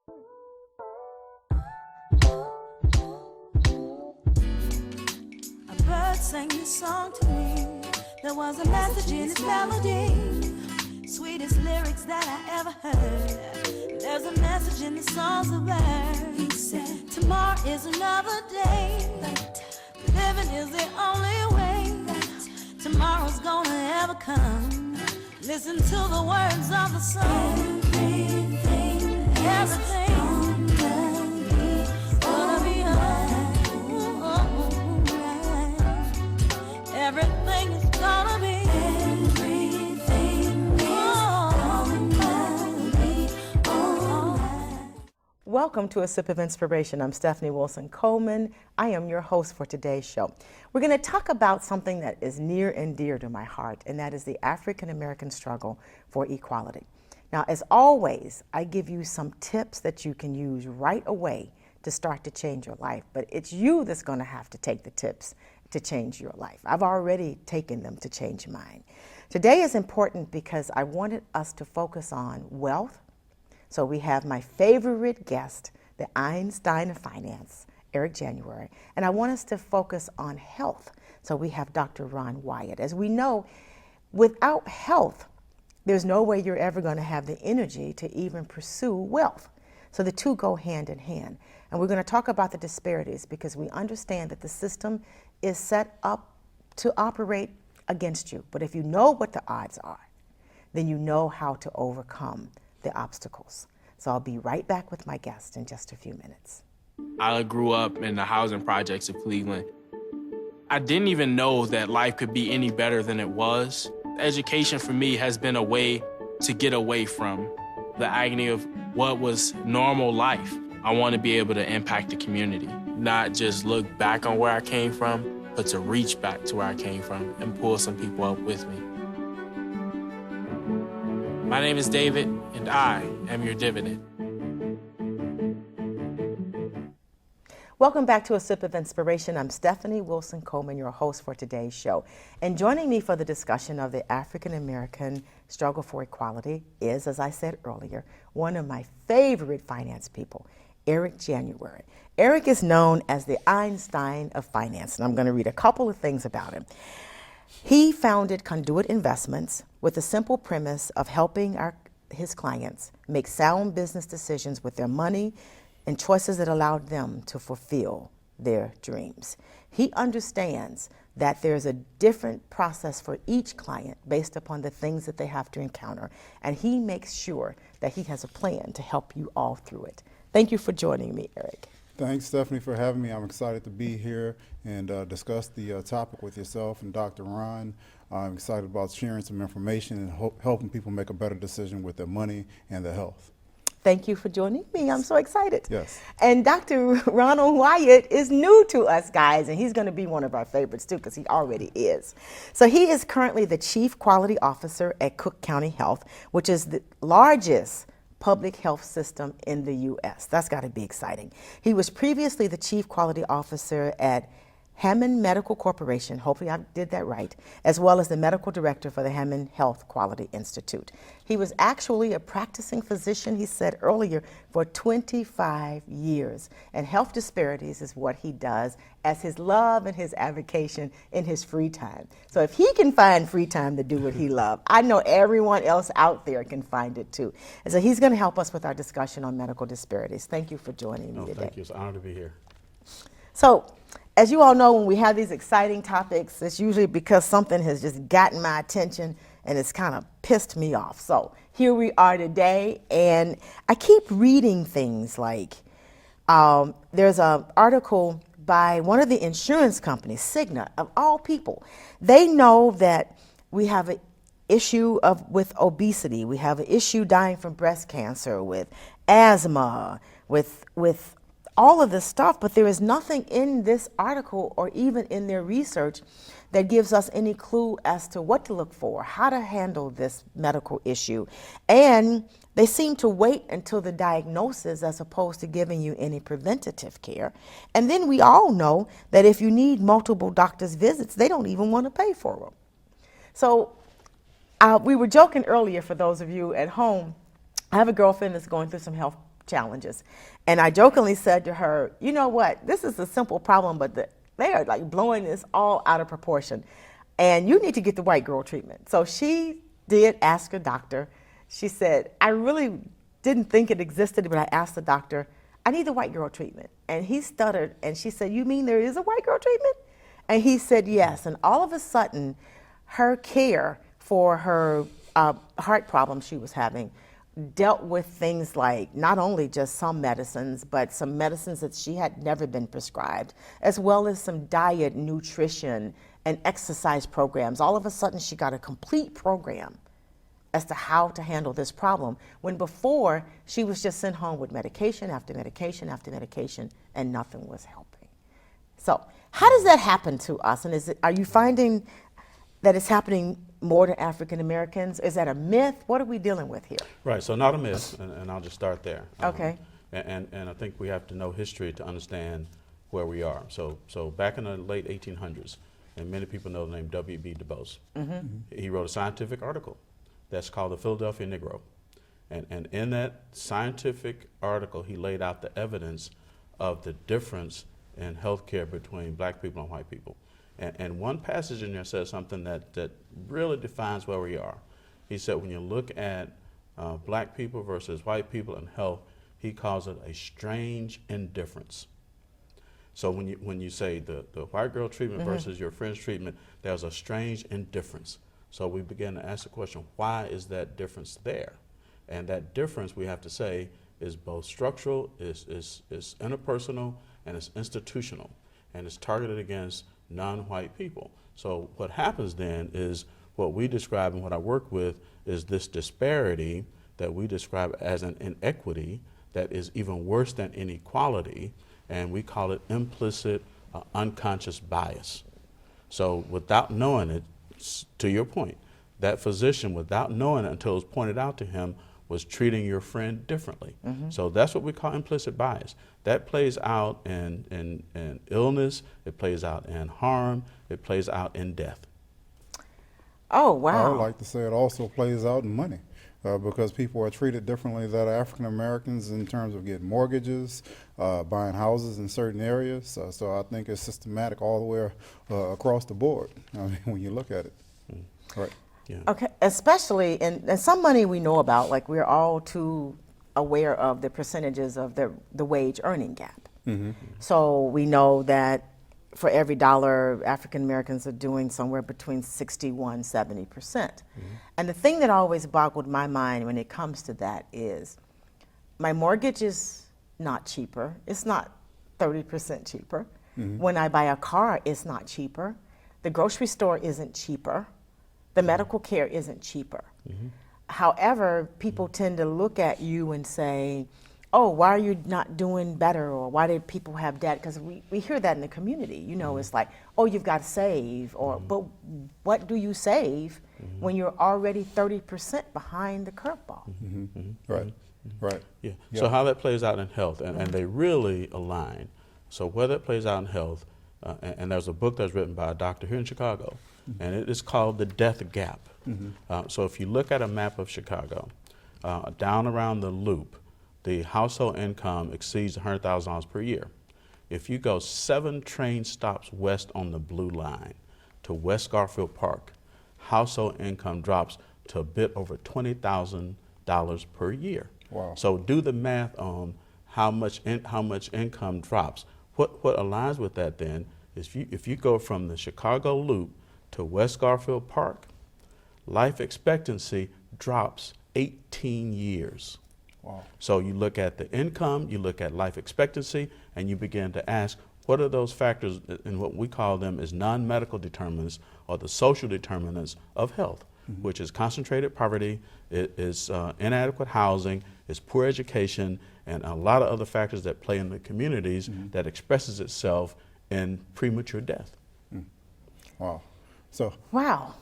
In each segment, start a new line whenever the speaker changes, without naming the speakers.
A bird sang this song to me. There was a message in its melody. Sweetest lyrics that I ever heard. There's a message in the songs of birds. He said, tomorrow is another day, but living is the only way that tomorrow's gonna ever come. Listen to the words of the song. Everything's gonna be alright. Everything is gonna be.
Welcome to A Sip of Inspiration. I'm Stephanie Wilson-Coleman. I am your host for today's show. We're going to talk about something that is near and dear to my heart, and that is the African American struggle for equality. Now, as always, I give you some tips that you can use right away to start to change your life, but it's you that's going to have to take the tips to change your life. I've already taken them to change mine. Today is important because I wanted us to focus on wealth. So we have my favorite guest, the Einstein of Finance, Eric January, and I want us to focus on health. So we have Dr. Ron Wyatt. As we know, without health, there's no way you're ever going to have the energy to even pursue wealth. So the two go hand in hand. And we're going to talk about the disparities because we understand that the system is set up to operate against you. But if you know what the odds are, then you know how to overcome the obstacles. So I'll be right back with my guest in just a few minutes.
I grew up in the housing projects of Cleveland. I didn't even know that life could be any better than it was. Education for me has been a way to get away from the agony of what was normal life. I want to be able to impact the community, not just look back on where I came from, but to reach back to where I came from and pull some people up with me. My name is David, and I am your dividend.
Welcome back to A Sip of Inspiration. I'm Stephanie Wilson-Coleman, your host for today's show. And joining me for the discussion of the African American struggle for equality is, as I said earlier, one of my favorite finance people, Eric January. Eric is known as the Einstein of Finance, and I'm going to read a couple of things about him. He founded Conduit Investments with the simple premise of helping his clients make sound business decisions with their money and choices that allowed them to fulfill their dreams. He understands that there's a different process for each client based upon the things that they have to encounter, and he makes sure that he has a plan to help you all through it. Thank you for joining me, Eric.
Thanks, Stephanie, for having me. I'm excited to be here and discuss the topic with yourself and Dr. Ron. I'm excited about sharing some information and helping people make a better decision with their money and their health.
Thank you for joining me. I'm so excited.
Yes.
And Dr. Ronald Wyatt is new to us, guys, and he's going to be one of our favorites, too, because he already is. So he is currently the Chief Quality Officer at Cook County Health, which is the largest public health system in the U.S. That's got to be exciting. He was previously the Chief Quality Officer at Hammond Medical Corporation, hopefully I did that right, as well as the Medical Director for the Hammond Health Quality Institute. He was actually a practicing physician, he said earlier, for 25 years. And health disparities is what he does as his love and his avocation in his free time. So if he can find free time to do what he loves, I know everyone else out there can find it too. And so he's going to help us with our discussion on medical disparities. Thank you for joining me today.
Thank you. It's an honor to be here.
So, as you all know, when we have these exciting topics, it's usually because something has just gotten my attention and it's kind of pissed me off. So here we are today, and I keep reading things like there's an article by one of the insurance companies, Cigna, of all people. They know that we have an issue with obesity. We have an issue dying from breast cancer, with asthma, with all of this stuff, but there is nothing in this article or even in their research that gives us any clue as to what to look for, how to handle this medical issue. And they seem to wait until the diagnosis as opposed to giving you any preventative care. And then we all know that if you need multiple doctor's visits, they don't even want to pay for them. So we were joking earlier, for those of you at home, I have a girlfriend that's going through some health challenges. And I jokingly said to her, you know what, this is a simple problem, but they are like blowing this all out of proportion. And you need to get the white girl treatment. So she did ask a doctor. She said, I really didn't think it existed, but I asked the doctor, I need the white girl treatment. And he stuttered, and she said, you mean there is a white girl treatment? And he said yes. And all of a sudden, her care for her heart problems she was having dealt with things like not only just some medicines, but some medicines that she had never been prescribed, as well as some diet, nutrition, and exercise programs. All of a sudden, she got a complete program as to how to handle this problem, when before she was just sent home with medication after medication after medication, and nothing was helping. So how does that happen to us? And are you finding that it's happening more to African Americans? Is that a myth? What are we dealing with here?
Right, so not a myth, and I'll just start there.
Okay.
And I think we have to know history to understand where we are. So back in the late 1800s, and many people know the name W.B. Du Bois. Mm-hmm. He wrote a scientific article that's called the Philadelphia Negro. And in that scientific article, he laid out the evidence of the difference in healthcare between black people and white people. And one passage in there says something that really defines where we are. He said when you look at black people versus white people in health, he calls it a strange indifference. So when you say the white girl treatment mm-hmm. versus your friend's treatment, there's a strange indifference. So we began to ask the question, why is that difference there? And that difference, we have to say, is both structural, is interpersonal, and it's institutional, and it's targeted against non-white people. So what happens then is what we describe and what I work with is this disparity that we describe as an inequity that is even worse than inequality, and we call it implicit unconscious bias. So without knowing it, to your point, that physician, without knowing it until it was pointed out to him, was treating your friend differently. Mm-hmm. So that's what we call implicit bias. That plays out in illness, it plays out in harm, it plays out in death.
Oh, wow.
I would like to say it also plays out in money. Because people are treated differently than African Americans in terms of getting mortgages, buying houses in certain areas. So I think it's systematic all the way across the board. I mean, when you look at it, right?
Yeah. Okay, especially and some money we know about, like we're all too aware of the percentages of the wage earning gap. Mm-hmm. So we know that for every dollar, African Americans are doing somewhere between 61, 70%. Mm-hmm. And the thing that always boggled my mind when it comes to that is my mortgage is not cheaper. It's not 30% cheaper. Mm-hmm. When I buy a car, it's not cheaper. The grocery store isn't cheaper. The medical care isn't cheaper. Mm-hmm. However, people tend to look at you and say, oh, why are you not doing better? Or why did people have debt? Because we hear that in the community. You know, mm-hmm. It's like, oh, you've got to save. Or, mm-hmm. But what do you save mm-hmm. when you're already 30% behind the curveball?
Mm-hmm. Mm-hmm. Right, right.
Yeah. So how that plays out in health, and they really align. So where that plays out in health, and there's a book that's written by a doctor here in Chicago, mm-hmm. and it is called The Death Gap. Mm-hmm. So if you look at a map of Chicago, down around the loop, the household income exceeds $100,000 per year. If you go 7 train stops west on the blue line to West Garfield Park, household income drops to a bit over $20,000 per year.
Wow.
So do the math on how much income drops. What aligns with that then is if you go from the Chicago Loop to West Garfield Park, life expectancy drops 18 years.
Wow.
So you look at the income, you look at life expectancy, and you begin to ask, what are those factors, and what we call them is non-medical determinants or the social determinants of health, mm-hmm. which is concentrated poverty, it is inadequate housing, it's poor education, and a lot of other factors that play in the communities mm-hmm. that expresses itself in premature death.
Mm. Wow. So.
Wow.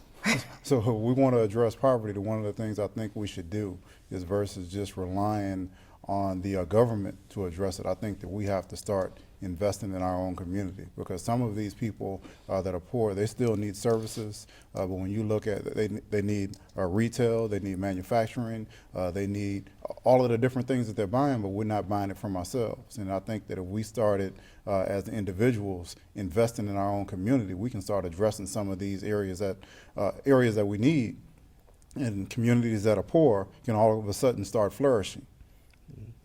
So we want to address poverty. One of the things I think we should do is versus just relying on the government to address it. I think that we have to start investing in our own community, because some of these people that are poor, they still need services, but when you look at it, they need retail, they need manufacturing, they need all of the different things that they're buying, but we're not buying it from ourselves. And I think that if we started as individuals investing in our own community, we can start addressing some of these areas that we need, and communities that are poor can all of a sudden start flourishing.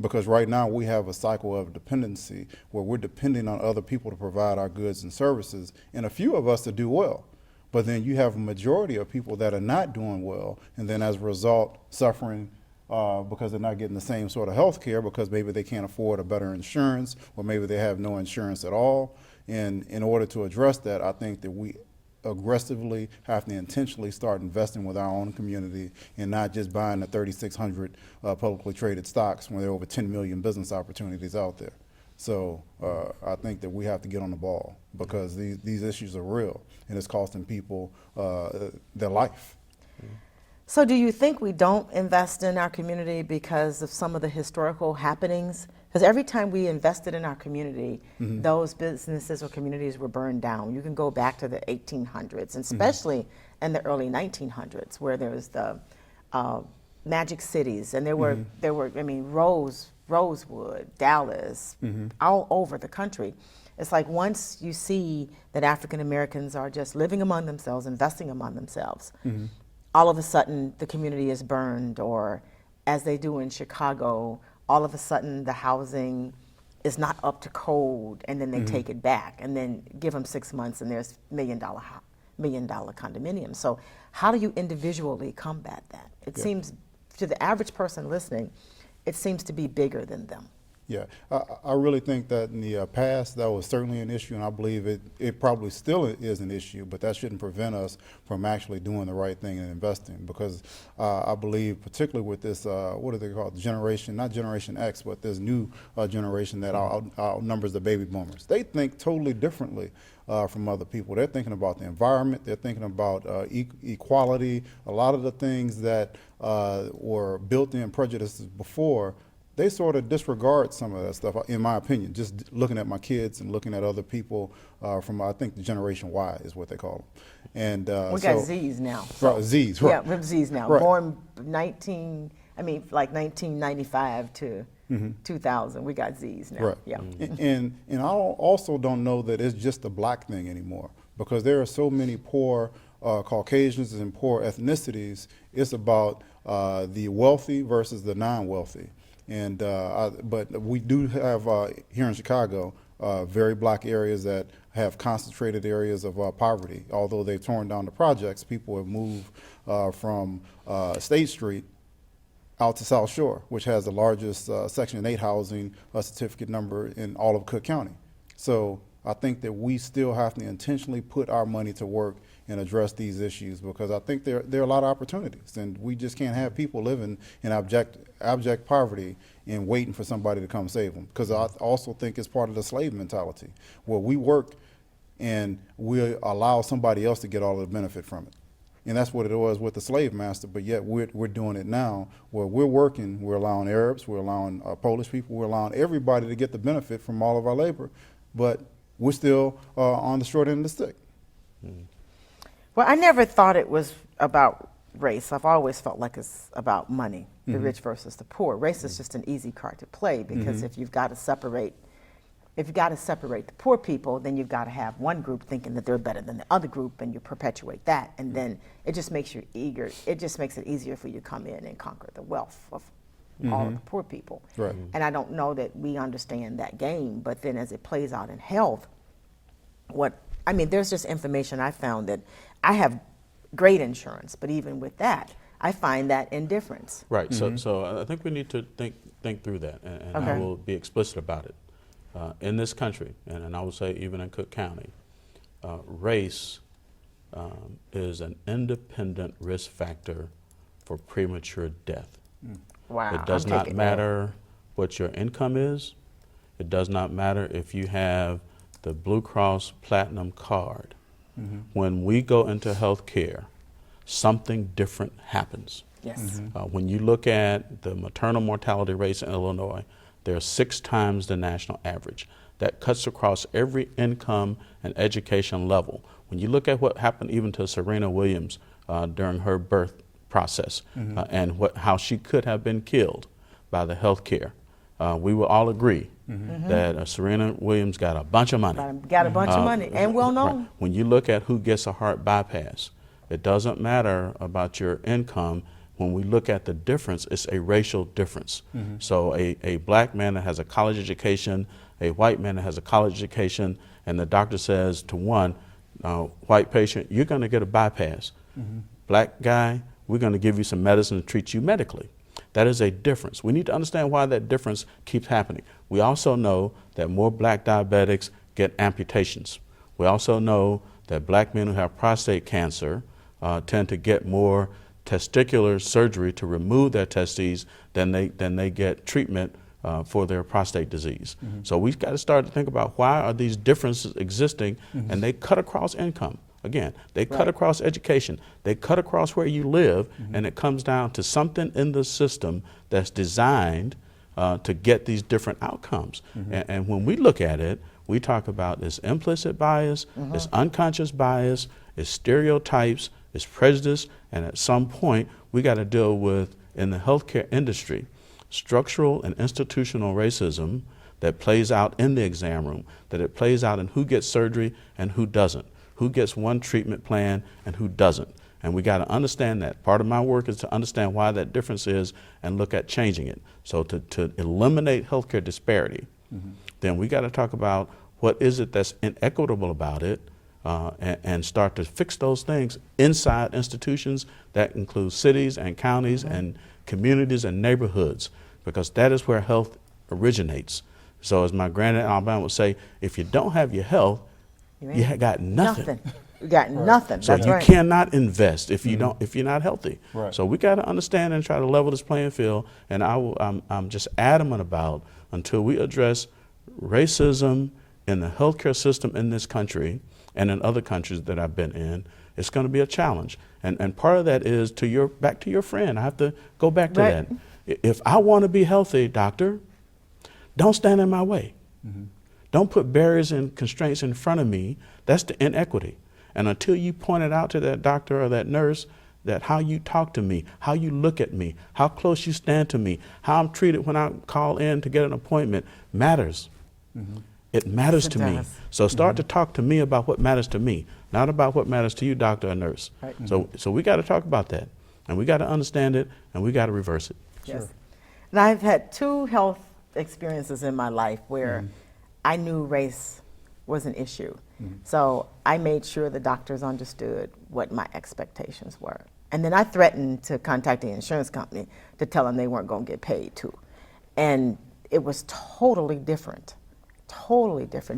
Because right now we have a cycle of dependency where we're depending on other people to provide our goods and services, and a few of us to do well. But then you have a majority of people that are not doing well, and then as a result suffering because they're not getting the same sort of health care, because maybe they can't afford a better insurance, or maybe they have no insurance at all. And in order to address that, I think that we aggressively have to intentionally start investing with our own community and not just buying the 3,600 publicly traded stocks when there are over 10 million business opportunities out there. So I think that we have to get on the ball, because these issues are real, and it's costing people their life.
So do you think we don't invest in our community because of some of the historical happenings? Because every time we invested in our community, those businesses or communities were burned down. You can go back to the 1800s, and especially in the early 1900s, where there was the magic cities, and there were I mean, Rosewood, Dallas, all over the country. It's like once you see that African Americans are just living among themselves, investing among themselves, all of a sudden the community is burned, or as they do in Chicago, all of a sudden the housing is not up to code, and then they take it back, and then give them 6 months and there's $1 million condominiums. So how do you individually combat that? It seems to the average person listening, it seems to be bigger than them.
Yeah, I really think that in the past that was certainly an issue, and I believe it probably still is an issue, but that shouldn't prevent us from actually doing the right thing and investing, because I believe particularly with this, what do they call it, generation, not Generation X, but this new generation that outnumbers the baby boomers. They think totally differently from other people. They're thinking about the environment, they're thinking about equality, a lot of the things that were built-in prejudices before. They sort of disregard some of that stuff, in my opinion, just looking at my kids and looking at other people from, I think, the Generation Y is what they call them. And
we got Z's now. So.
Right, Z's, right.
Yeah, we have Z's now.
Right.
Born 1995 to 2000. We got Z's now.
Right.
Yeah.
And I also don't know that it's just a black thing anymore, because there are so many poor Caucasians and poor ethnicities. It's about the wealthy versus the non-wealthy. And but we do have here in Chicago very black areas that have concentrated areas of poverty. Although they've torn down the projects, people have moved from State Street out to South Shore, which has the largest Section 8 housing certificate number in all of Cook County. So I think that we still have to intentionally put our money to work and address these issues, because I think there are a lot of opportunities, and we just can't have people living in abject poverty and waiting for somebody to come save them. Because I also think it's part of the slave mentality, where we work and we allow somebody else to get all of the benefit from it. And that's what it was with the slave master, but yet we're doing it now, where we're working, we're allowing Arabs, we're allowing Polish people, we're allowing everybody to get the benefit from all of our labor, but we're still on the short end of the stick.
Well, I never thought it was about race. I've always felt like it's about money, the rich versus the poor. Race is just an easy card to play, because if you've got to separate the poor people, then you've got to have one group thinking that they're better than the other group, and you perpetuate that, and then it just makes you eager. It just makes it easier for you to come in and conquer the wealth of all of the poor people.
Right.
And I don't know that we understand that game, but then as it plays out in health, there's just information I found that I have great insurance, but even with that, I find that indifference.
Right. So I think we need to think through that, and
Okay.
I will be explicit about it. In this country, and I would say even in Cook County, race is an independent risk factor for premature death.
Wow.
It does not matter what your income is. It does not matter if you have the Blue Cross Platinum card. When we go into health care, something different happens.
Yes.
When you look at the maternal mortality rates in Illinois, they're 6 times the national average. that cuts across every income and education level. When you look at what happened even to Serena Williams during her birth process and how she could have been killed by the health care, we will all agree that Serena Williams got a bunch of money.
Got a bunch of money and well known.
Right. When you look at who gets a heart bypass, it doesn't matter about your income. When we look at the difference, it's a racial difference. So a black man that has a college education, a white man that has a college education, and the doctor says to one white patient, you're going to get a bypass. Black guy, we're going to give you some medicine to treat you medically. That is a difference. We need to understand why that difference keeps happening. We also know that more black diabetics get amputations. We also know that black men who have prostate cancer tend to get more testicular surgery to remove their testes than they get treatment for their prostate disease. So we've got to start to think about why are these differences existing, and they cut across income. Again, they cut across education, they cut across where you live, and it comes down to something in the system that's designed to get these different outcomes. And when we look at it, we talk about this implicit bias, this unconscious bias, it's stereotypes, it's prejudice, and at some point we got to deal with, in the healthcare industry, structural and institutional racism that plays out in the exam room, that it plays out in who gets surgery and who doesn't, who gets one treatment plan and who doesn't. And we got to understand that. Part of my work is to understand why that difference is and look at changing it. So to eliminate healthcare disparity, then we got to talk about what is it that's inequitable about it, and start to fix those things inside institutions. That includes cities and counties and communities and neighborhoods, because that is where health originates. So as my granddad in Alabama would say, if you don't have your health, you got nothing.
You got nothing.
So
That's
you
right.
cannot invest if you don't, if you're not healthy.
Right.
So we got to understand and try to level this playing field. And I'm just adamant about, until we address racism in the healthcare system in this country and in other countries that I've been in, it's going to be a challenge. And part of that is back to your friend. I have to go back to that. If I want to be healthy, doctor, don't stand in my way. Don't put barriers and constraints in front of me. That's the inequity. And until you point it out to that doctor or that nurse, that how you talk to me, how you look at me, how close you stand to me, how I'm treated when I call in to get an appointment matters. It matters to me. So start to talk to me about what matters to me, not about what matters to you, doctor or nurse. Right. So we got to talk about that, and we got to understand it, and we got to reverse it.
Yes. And I've had 2 health experiences in my life where I knew race was an issue. So I made sure the doctors understood what my expectations were. And then I threatened to contact the insurance company to tell them they weren't going to get paid too. And it was totally different,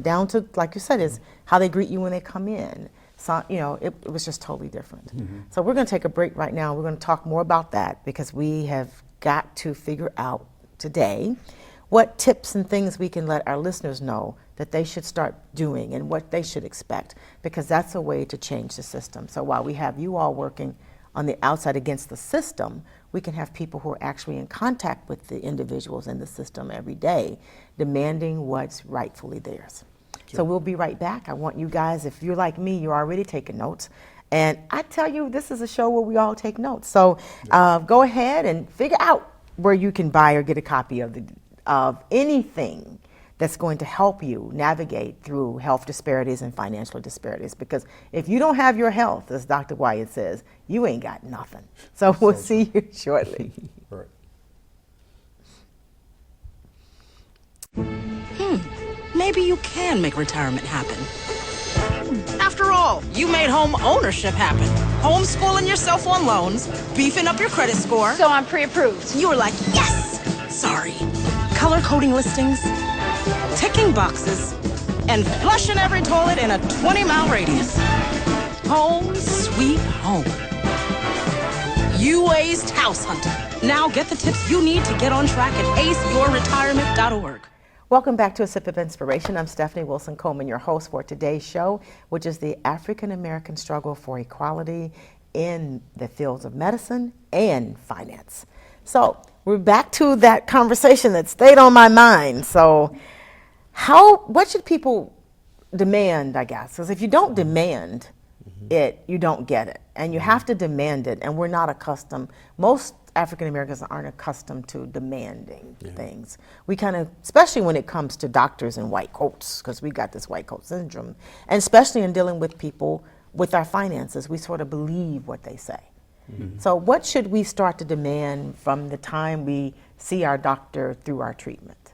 down to, like you said, is how they greet you when they come in. So, it was just totally different. So we're going to take a break right now. We're going to talk more about that, because we have got to figure out today what tips and things we can let our listeners know that they should start doing and what they should expect, because that's a way to change the system. So while we have you all working on the outside against the system, we can have people who are actually in contact with the individuals in the system every day, demanding what's rightfully theirs. Sure. So we'll be right back. I want you guys, if you're like me, you're already taking notes. And I tell you, this is a show where we all take notes. So go ahead and figure out where you can buy or get a copy of anything that's going to help you navigate through health disparities and financial disparities. Because if you don't have your health, as Dr. Wyatt says, you ain't got nothing. So we'll see you shortly.
Right.
Maybe you can make retirement happen. After all, you made home ownership happen. Homeschooling yourself on loans, beefing up your credit score.
So I'm pre-approved.
You were like, yes! Sorry. Color coding listings, ticking boxes, and flushing every toilet in a 20-mile radius. Home sweet home. You aced house hunting. Now get the tips you need to get on track at aceyourretirement.org.
Welcome back to A Sip of Inspiration. I'm Stephanie Wilson-Coleman, your host for today's show, which is the African American struggle for equality in the fields of medicine and finance. So we're back to that conversation that stayed on my mind. So what should people demand, I guess? Because if you don't demand it, you don't get it. And you have to demand it. And we're not accustomed, most African Americans aren't accustomed to demanding things. We kind of, especially when it comes to doctors in white coats, because we got this white coat syndrome, and especially in dealing with people with our finances, we sort of believe what they say. So what should we start to demand from the time we see our doctor through our treatment?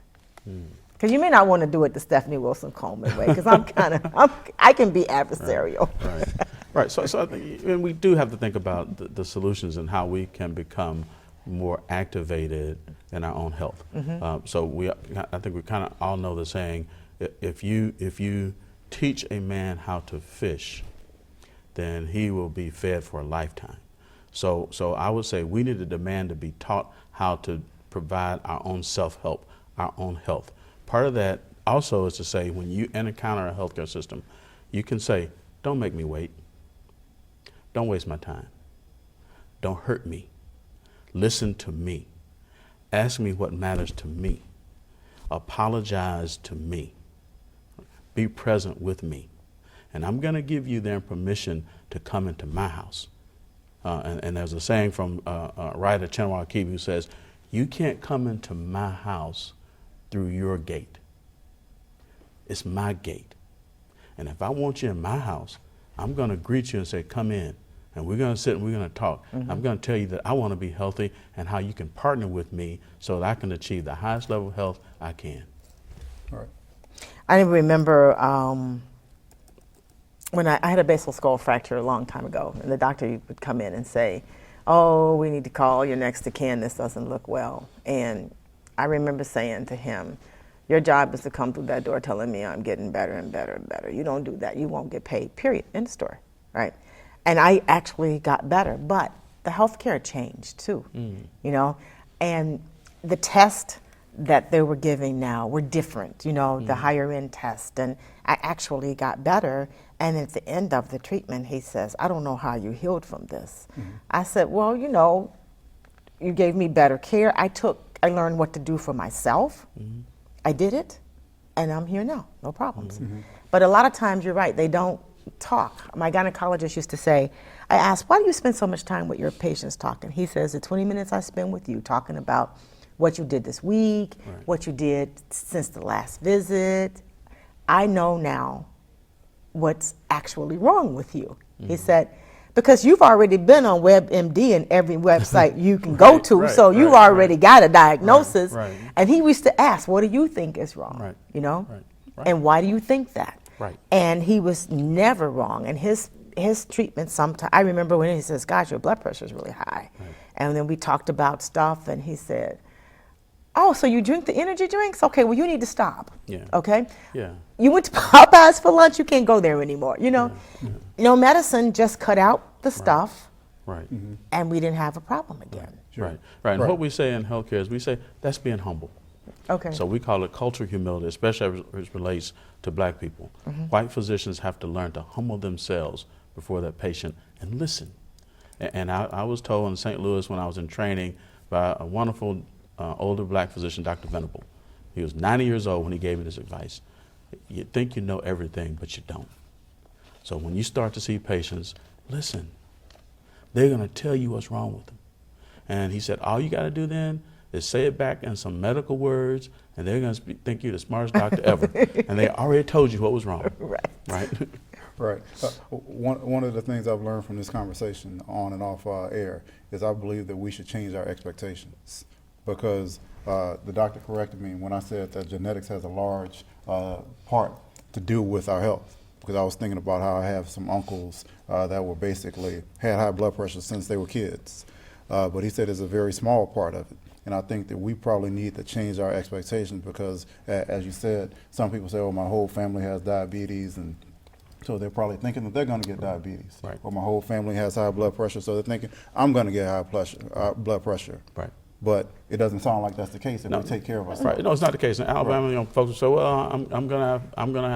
Because you may not want to do it the Stephanie Wilson-Coleman way, because I can be adversarial.
Right. So I think, and we do have to think about the solutions and how we can become more activated in our own health. So I think we kind of all know the saying: if you teach a man how to fish, then he will be fed for a lifetime. So I would say we need to demand to be taught how to provide our own self-help, our own health. Part of that also is to say, when you encounter a healthcare system, you can say, don't make me wait. Don't waste my time. Don't hurt me. Listen to me. Ask me what matters to me. Apologize to me. Be present with me. And I'm going to give you their permission to come into my house. And there's a saying from writer Chinua Achebe who says, you can't come into my house through your gate. It's my gate. And if I want you in my house, I'm going to greet you and say, come in. And we're going to sit and we're going to talk. I'm going to tell you that I want to be healthy and how you can partner with me so that I can achieve the highest level of health I can.
All right.
I remember when I had a basal skull fracture a long time ago, and the doctor would come in and say, oh, we need to call your next of kin, this doesn't look well. And I remember saying to him, your job is to come through that door telling me I'm getting better and better and better. You don't do that, you won't get paid, period, end of story, right? And I actually got better, but the healthcare changed too, you know? And the tests that they were giving now were different, you know, the higher end test, and I actually got better. And at the end of the treatment, he says, I don't know how you healed from this. I said, well, you know, you gave me better care. I learned what to do for myself. I did it, and I'm here now, no problems. But a lot of times, you're right, they don't talk. My gynecologist used to say, I asked, why do you spend so much time with your patients talking? He says, the 20 minutes I spend with you talking about what you did this week, what you did since the last visit, I know now what's actually wrong with you. He said, because you've already been on WebMD and every website you can go to, so you've already got a diagnosis. And he used to ask, what do you think is wrong? You know? And why do you think that? And he was never wrong. And his treatment sometimes, I remember when he says, gosh, your blood pressure is really high. And then we talked about stuff, and he said, oh, so you drink the energy drinks? Okay, well, you need to stop. Okay? You went to Popeyes for lunch, you can't go there anymore. You know, no, medicine just cut out the stuff, and we didn't have a problem again.
And what we say in healthcare is we say, that's being humble. So we call it cultural humility, especially as it relates to black people. White physicians have to learn to humble themselves before their patient and listen. And I was told in St. Louis when I was in training by a wonderful older black physician, Dr. Venable. He was 90 years old when he gave me this advice. You think you know everything, but you don't. So when you start to see patients, listen. They're going to tell you what's wrong with them. And he said, all you got to do then is say it back in some medical words, and they're going to think you're the smartest doctor ever. And they already told you what was wrong.
Right. One of the things I've learned from this conversation on and off air is I believe that we should change our expectations, because the doctor corrected me when I said that genetics has a large part to do with our health, because I was thinking about how I have some uncles that were basically had high blood pressure since they were kids. But he said it's a very small part of it. And I think that we probably need to change our expectations, because, as you said, some people say, oh, my whole family has diabetes, and so they're probably thinking that they're going to get diabetes. Or my whole family has high blood pressure, so they're thinking, I'm going to get high blood pressure. But it doesn't sound like that's the case if we take care of ourselves.
No, it's not the case. In Alabama, you know, folks will say, well, I'm gonna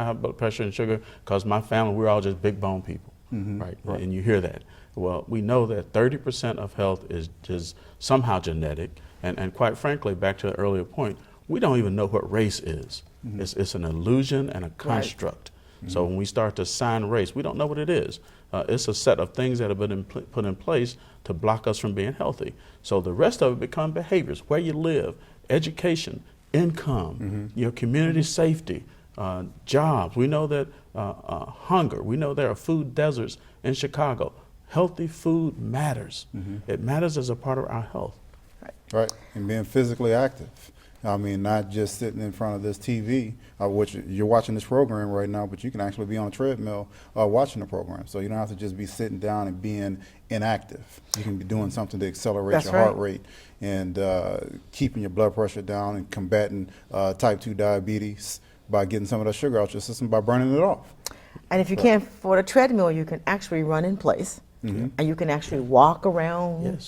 have blood pressure and sugar because my family, we're all just big bone people. And you hear that. Well, we know that 30% of health is just somehow genetic. And quite frankly, back to the earlier point, we don't even know what race is. It's an illusion and a construct. So when we start to assign race, we don't know what it is. It's a set of things that have been put in place to block us from being healthy. So the rest of it become behaviors: where you live, education, income, your community safety, jobs. We know that hunger. We know there are food deserts in Chicago. Healthy food matters. It matters as a part of our health.
Right, and being physically active. I mean, not just sitting in front of this TV, which you're watching this program right now, but you can actually be on a treadmill watching the program. So you don't have to just be sitting down and being inactive. You can be doing something to accelerate your heart rate and keeping your blood pressure down and combating type 2 diabetes by getting some of that sugar out your system by burning it off.
And if you can't afford a treadmill, you can actually run in place, and you can actually walk around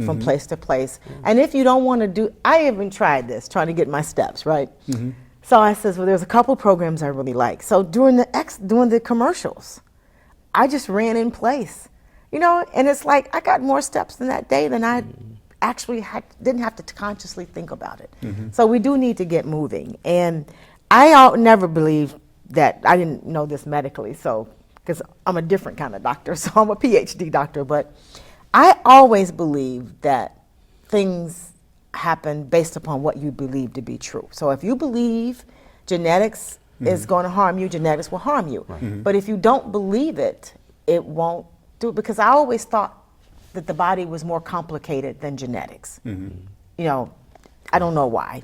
from place to place. And if you don't want to do, I even tried this, trying to get my steps, right? So I says, well, there's a couple programs I really like. So during the commercials, I just ran in place, you know, and it's like I got more steps in that day than I actually didn't have to consciously think about it. So we do need to get moving. And I never believed that, I didn't know this medically, so, because I'm a different kind of doctor, so I'm a PhD doctor, but I always believed that things happen based upon what you believe to be true. So if you believe genetics is going to harm you, genetics will harm you. But if you don't believe it, it won't do it, because I always thought that the body was more complicated than genetics. You know, I don't know why,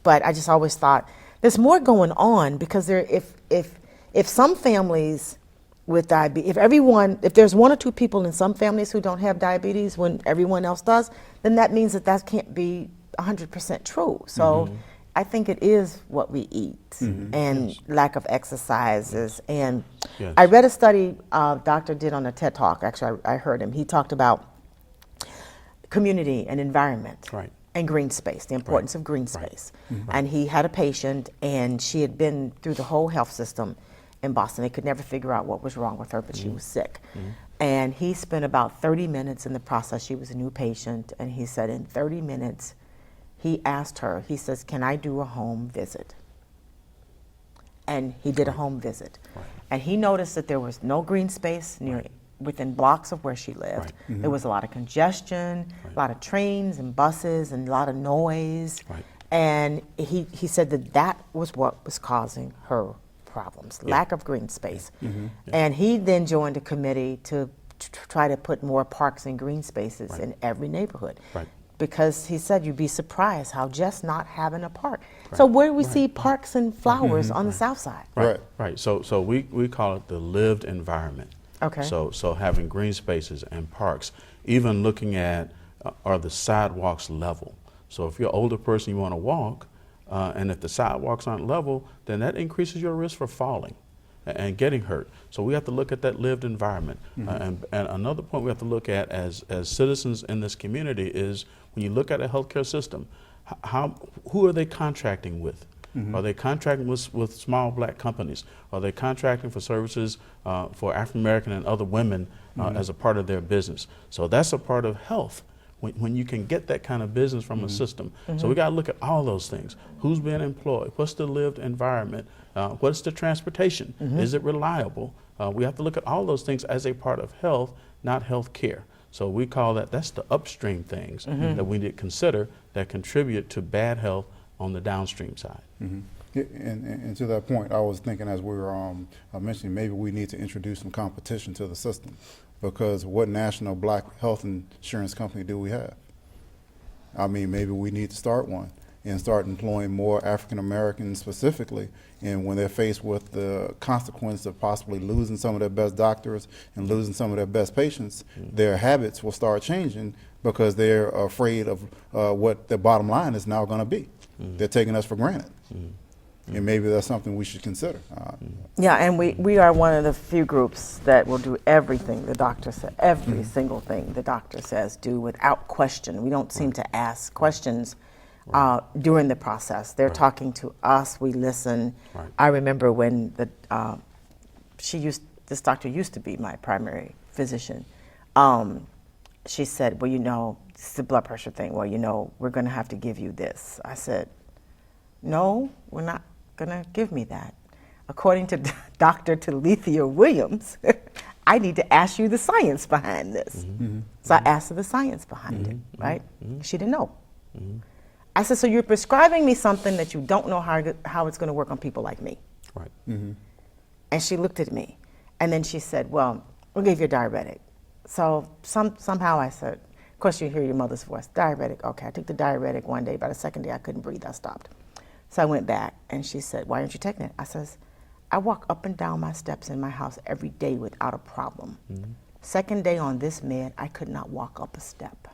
but I just always thought there's more going on, because if some families with diabetes, if there's one or two people in some families who don't have diabetes when everyone else does, then that means that can't be 100% true. So I think it is what we eat and lack of exercises. And I read a study doctor did on a TED Talk. Actually, I heard him. He talked about community and environment. And green space, the importance of green space. And he had a patient, and she had been through the whole health system in Boston. They could never figure out what was wrong with her, but she was sick. And he spent about 30 minutes in the process. She was a new patient, and he said in 30 minutes, he asked her, he says, can I do a home visit? And he did a home visit. And he noticed that there was no green space within blocks of where she lived. There was a lot of congestion, a lot of trains and buses, and a lot of noise. And he said that was what was causing her problems, lack of green space. And he then joined a committee to try to put more parks and green spaces in every neighborhood. Because he said you'd be surprised how just not having a park. So where do we see parks and flowers on the south side?
So we call it the lived environment. So having green spaces and parks, even looking at are the sidewalks level. So if you're an older person, you want to walk, and if the sidewalks aren't level, then that increases your risk for falling and getting hurt. So we have to look at that lived environment. And another point we have to look at as citizens in this community is when you look at a healthcare system, who are they contracting with? Are they contracting with small black companies? Are they contracting for services for African American and other women as a part of their business? So that's a part of health, when you can get that kind of business from a system. So we got to look at all those things. Who's being employed? What's the lived environment? What's the transportation? Is it reliable? We have to look at all those things as a part of health, not health care. So we call that's the upstream things that we need to consider that contribute to bad health on the downstream side.
And to that point, I was thinking as we were mentioning, maybe we need to introduce some competition to the system, because what national black health insurance company do we have? I mean, maybe we need to start one and start employing more African Americans specifically. And when they're faced with the consequence of possibly losing some of their best doctors and losing some of their best patients, their habits will start changing because they're afraid of what their bottom line is now going to be. They're taking us for granted. And maybe that's something we should consider.
Yeah, and we are one of the few groups that will do everything the doctor says, every single thing the doctor says, do without question. We don't seem to ask questions during the process. They're talking to us, we listen. I remember when this doctor used to be my primary physician. She said, well, it's the blood pressure thing. Well, we're going to have to give you this. I said, no, we're not going to give me that. According to Dr. Talithia Williams, I need to ask you the science behind this. So I asked her the science behind it, right? She didn't know. I said, so you're prescribing me something that you don't know how it's going to work on people like me.
Right.
And she looked at me, and then she said, well, we'll give you a diuretic. So somehow I said, of course you hear your mother's voice, diuretic. Okay, I took the diuretic one day. By the second day, I couldn't breathe. I stopped. So I went back, and she said, why aren't you taking it? I says, I walk up and down my steps in my house every day without a problem. Second day on this med, I could not walk up a step.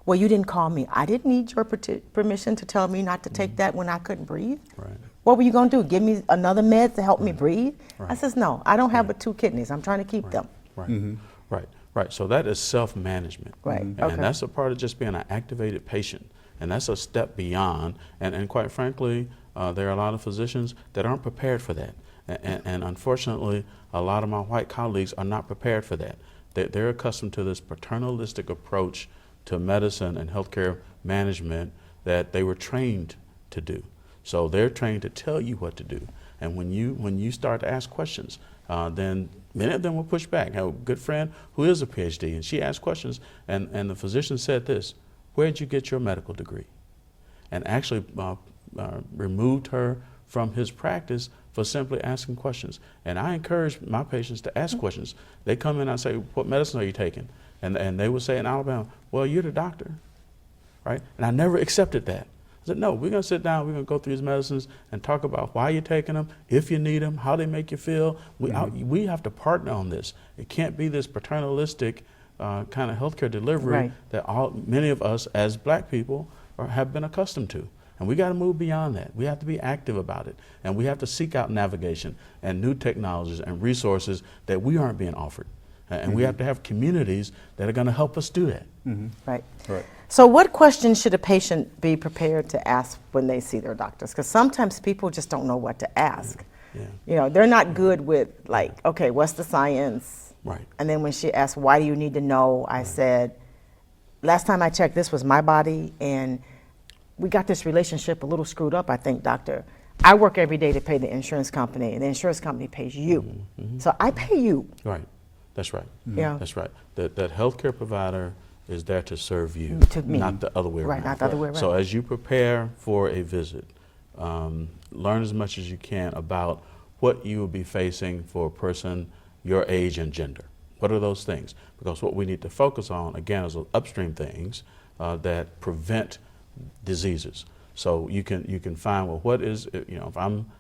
Well, you didn't call me. I didn't need your permission to tell me not to take that when I couldn't breathe.
Right.
What were you going to do? Give me another med to help me breathe?
Right.
I says, no, I don't have but 2 kidneys. I'm trying to keep them.
Right. Right. So that is self-management.
Right.
And
Okay.
that's a part of just being an activated patient. And that's a step beyond. And quite frankly, there are a lot of physicians that aren't prepared for that. And unfortunately, a lot of my white colleagues are not prepared for that. They're accustomed to this paternalistic approach to medicine and healthcare management that they were trained to do. So they're trained to tell you what to do. And when you start to ask questions, then many of them will push back. I have a good friend who is a PhD, and she asked questions, and the physician said this, where'd you get your medical degree? And actually removed her from his practice for simply asking questions. And I encourage my patients to ask questions. They come in and I say, what medicine are you taking? And they would say in Alabama, well, you're the doctor, right? And I never accepted that. I said, no, we're going to sit down, we're going to go through these medicines and talk about why you're taking them, if you need them, how they make you feel. We have to partner on this. It can't be this paternalistic kind of healthcare delivery that many of us as black people have been accustomed to. And we got to move beyond that. We have to be active about it. And we have to seek out navigation and new technologies and resources that we aren't being offered. And we have to have communities that are going to help us do that.
Right.
Right.
So what questions should a patient be prepared to ask when they see their doctors? Because sometimes people just don't know what to ask.
Yeah.
You know, they're not good with like, okay, what's the science?
Right.
And then when she asked, why do you need to know? I said, last time I checked, this was my body, and we got this relationship a little screwed up, I think, doctor. I work every day to pay the insurance company, and the insurance company pays you. So I pay you.
Right. That's right.
Yeah.
That's right. That healthcare provider is there to serve you,
To me.
not the other way around.
Right, not the other way around.
So as you prepare for a visit, learn as much as you can about what you will be facing for a person your age and gender. What are those things? Because what we need to focus on, again, is upstream things that prevent diseases. So you can find, well, what is, if I'm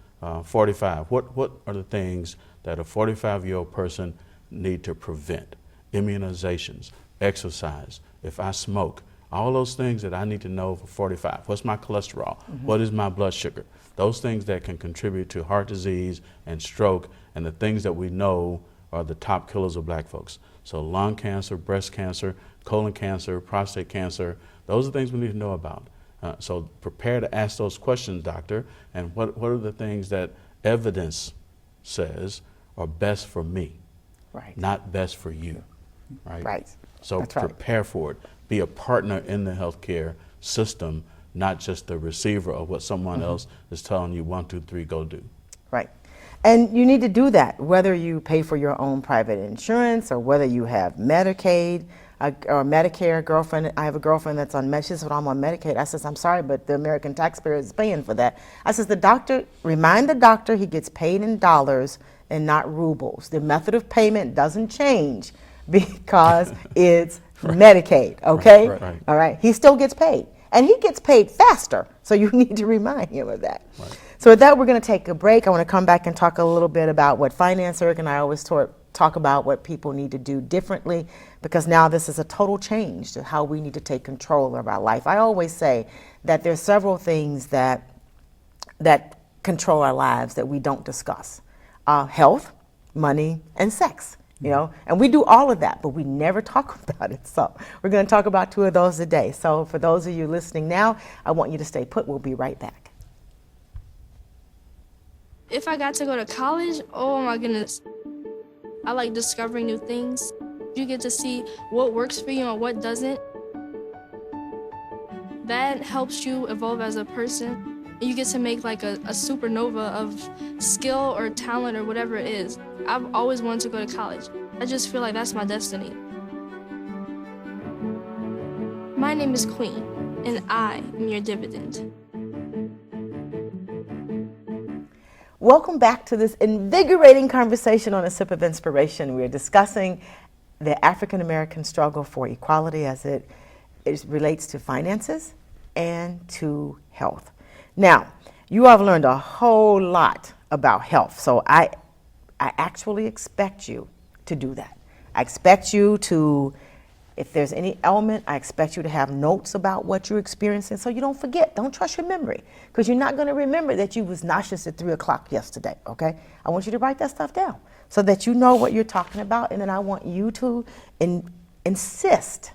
45, what are the things that a 45-year-old person need to prevent? Immunizations, exercise, if I smoke, all those things that I need to know for 45. What's my cholesterol? What is my blood sugar? Those things that can contribute to heart disease and stroke, and the things that we know are the top killers of black folks. So lung cancer, breast cancer, colon cancer, prostate cancer, those are things we need to know about. So prepare to ask those questions, doctor, and what are the things that evidence says are best for me,
Right.
not best for you, right?
Right.
So
That's right.
prepare for it. Be a partner in the healthcare system, not just the receiver of what someone else is telling you, 1, 2, 3, go do.
Right. And you need to do that, whether you pay for your own private insurance or whether you have Medicaid or Medicare. Girlfriend, I have a girlfriend that's on Medicaid. She says, well, I'm on Medicaid. I says, I'm sorry, but the American taxpayer is paying for that. I says, remind the doctor he gets paid in dollars and not rubles. The method of payment doesn't change because it's Medicaid, okay?
Right.
All right. He still gets paid. And he gets paid faster, so you need to remind him of that.
Right.
So with that, we're going to take a break. I want to come back and talk a little bit about what finance. Eric and I always talk about what people need to do differently, because now this is a total change to how we need to take control of our life. I always say that there's several things that control our lives that we don't discuss. Health, money, and sex. And we do all of that, but we never talk about it. So we're going to talk about 2 of those today. So for those of you listening now, I want you to stay put. We'll be right back.
If I got to go to college, oh my goodness, I like discovering new things. You get to see what works for you and what doesn't. That helps you evolve as a person. You get to make like a supernova of skill or talent or whatever it is. I've always wanted to go to college. I just feel like that's my destiny. My name is Queen, and I am your dividend.
Welcome back to this invigorating conversation on A Sip of Inspiration. We are discussing the African American struggle for equality as it relates to finances and to health. Now, you have learned a whole lot about health, so I actually expect you to do that. I expect you to, if there's any element, I expect you to have notes about what you're experiencing so you don't forget. Don't trust your memory, because you're not going to remember that you was nauseous at 3 o'clock yesterday, okay? I want you to write that stuff down so that you know what you're talking about, and then I want you to insist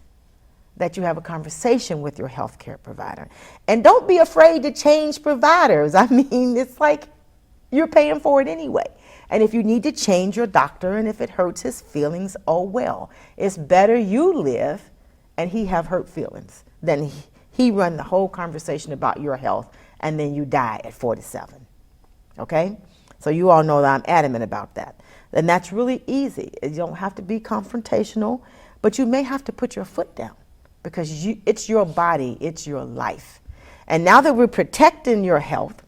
that you have a conversation with your healthcare provider. And don't be afraid to change providers. I mean, it's like you're paying for it anyway. And if you need to change your doctor and if it hurts his feelings, oh well. It's better you live and he have hurt feelings than he run the whole conversation about your health and then you die at 47. Okay? So you all know that I'm adamant about that. And that's really easy. You don't have to be confrontational, but you may have to put your foot down, because it's your body, it's your life. And now that we're protecting your health,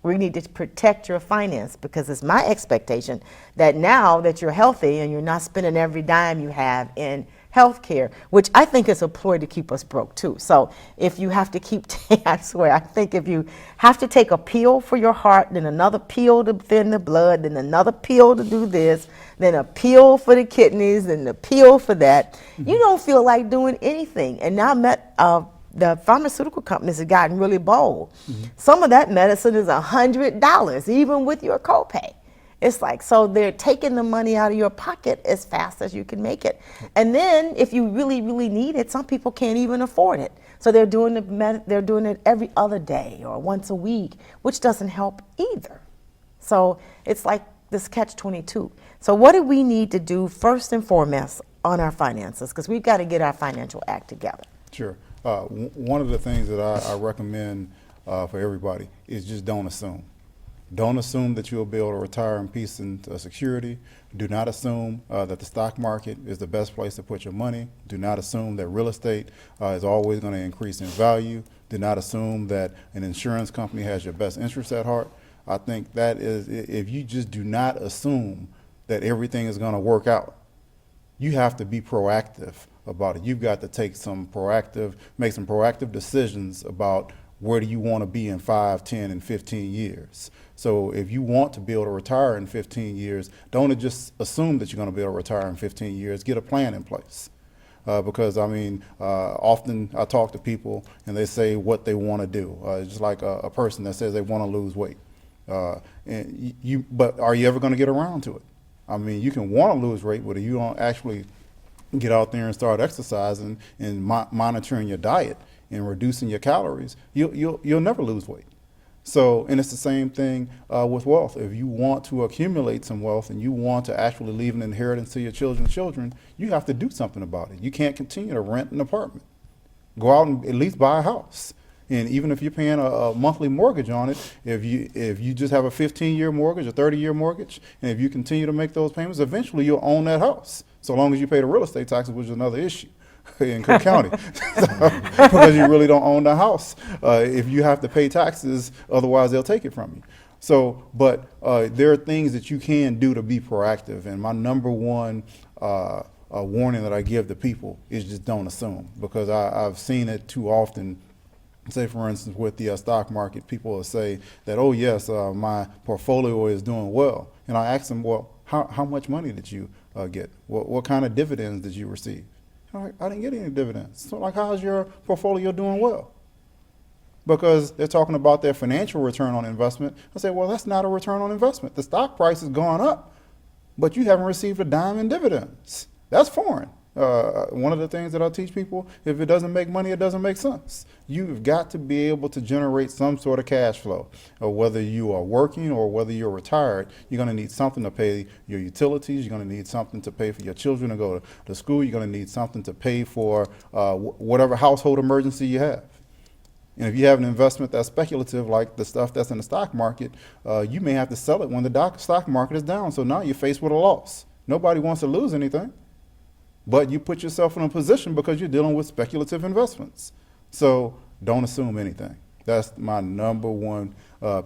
we need to protect your finance, because it's my expectation that now that you're healthy and you're not spending every dime you have in health care, which I think is a ploy to keep us broke too. So if you have to keep, I swear, I think if you have to take a pill for your heart, then another pill to thin the blood, then another pill to do this, then a pill for the kidneys, then a pill for that, you don't feel like doing anything. And now the pharmaceutical companies have gotten really bold. Some of that medicine is $100, even with your copay. It's like, so they're taking the money out of your pocket as fast as you can make it. And then if you really, really need it, some people can't even afford it. So they're doing it every other day or once a week, which doesn't help either. So it's like this catch-22. So what do we need to do first and foremost on our finances? Because we've got to get our financial act together.
Sure. One of the things that I recommend for everybody is just don't assume. Don't assume that you'll be able to retire in peace and security. Do not assume that the stock market is the best place to put your money. Do not assume that real estate is always going to increase in value. Do not assume that an insurance company has your best interest at heart. I think that is, if you just do not assume that everything is going to work out, you have to be proactive about it. You've got to make some proactive decisions about where do you want to be in 5, 10, and 15 years. So if you want to be able to retire in 15 years, don't just assume that you're going to be able to retire in 15 years. Get a plan in place. Because, I mean, often I talk to people and they say what they want to do. It's just like a person that says they want to lose weight. But are you ever going to get around to it? I mean, you can want to lose weight, but if you don't actually get out there and start exercising and monitoring your diet and reducing your calories, you'll never lose weight. So, and it's the same thing with wealth. If you want to accumulate some wealth and you want to actually leave an inheritance to your children's children, you have to do something about it. You can't continue to rent an apartment. Go out and at least buy a house. And even if you're paying a monthly mortgage on it, if you just have a 15-year mortgage, a 30-year mortgage, and if you continue to make those payments, eventually you'll own that house, so long as you pay the real estate taxes, which is another issue in Cook County, because you really don't own the house. If you have to pay taxes, otherwise they'll take it from you. So, but there are things that you can do to be proactive, and my number one warning that I give to people is just don't assume, because I've seen it too often. Say, for instance, with the stock market, people will say that, oh, yes, my portfolio is doing well. And I ask them, well, how much money did you get? What kind of dividends did you receive? I didn't get any dividends. So, like, how's your portfolio doing well? Because they're talking about their financial return on investment. I say, well, that's not a return on investment. The stock price has gone up, but you haven't received a dime in dividends. That's foreign. One of the things that I teach people, if it doesn't make money, it doesn't make sense. You've got to be able to generate some sort of cash flow. Whether you are working or whether you're retired, you're going to need something to pay your utilities. You're going to need something to pay for your children to go to school. You're going to need something to pay for whatever household emergency you have. And if you have an investment that's speculative, like the stuff that's in the stock market, you may have to sell it when the stock market is down. So now you're faced with a loss. Nobody wants to lose anything, but you put yourself in a position because you're dealing with speculative investments. So don't assume anything. That's my number one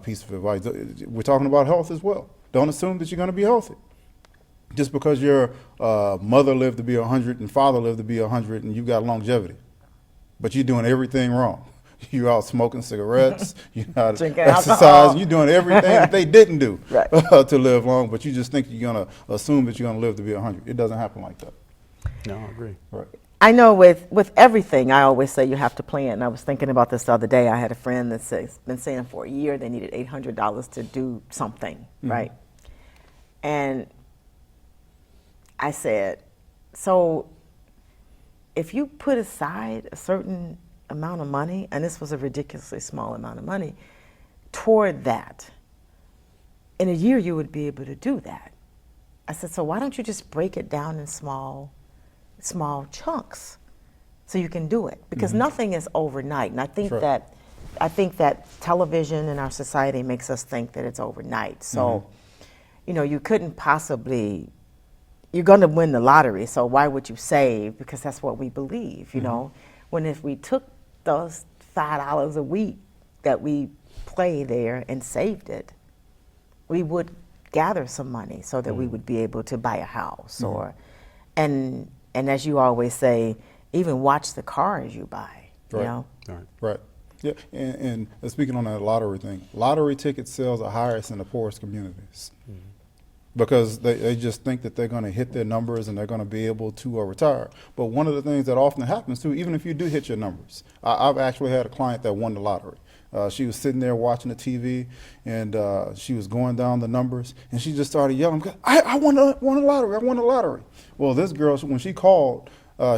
piece of advice. We're talking about health as well. Don't assume that you're going to be healthy. Just because your mother lived to be 100 and father lived to be 100 and you got longevity, but you're doing everything wrong. You're out smoking cigarettes, you're not exercising, you're doing everything that they didn't do to live long, but you just think you're going to assume that you're going to live to be 100. It doesn't happen like that.
No, I agree.
Right.
I know with everything, I always say you have to plan. I was thinking about this the other day. I had a friend that's been saying for a year they needed $800 to do something, right? And I said, so if you put aside a certain amount of money, and this was a ridiculously small amount of money, toward that, in a year you would be able to do that. I said, so why don't you just break it down in small chunks so you can do it? Because nothing is overnight. And I think that television in our society makes us think that it's overnight. So, you know, you couldn't possibly, you're going to win the lottery, so why would you save? Because that's what we believe, you know. When if we took those $5 a week that we play there and saved it, we would gather some money so that we would be able to buy a house or, and as you always say, even watch the cars you buy, you know?
Right. Yeah, and speaking on that lottery thing, lottery ticket sales are highest in the poorest communities because they just think that they're going to hit their numbers and they're going to be able to retire. But one of the things that often happens too, even if you do hit your numbers, I've actually had a client that won the lottery. She was sitting there watching the TV, and she was going down the numbers, and she just started yelling, I won a lottery, I won a lottery. Well, this girl, when she called,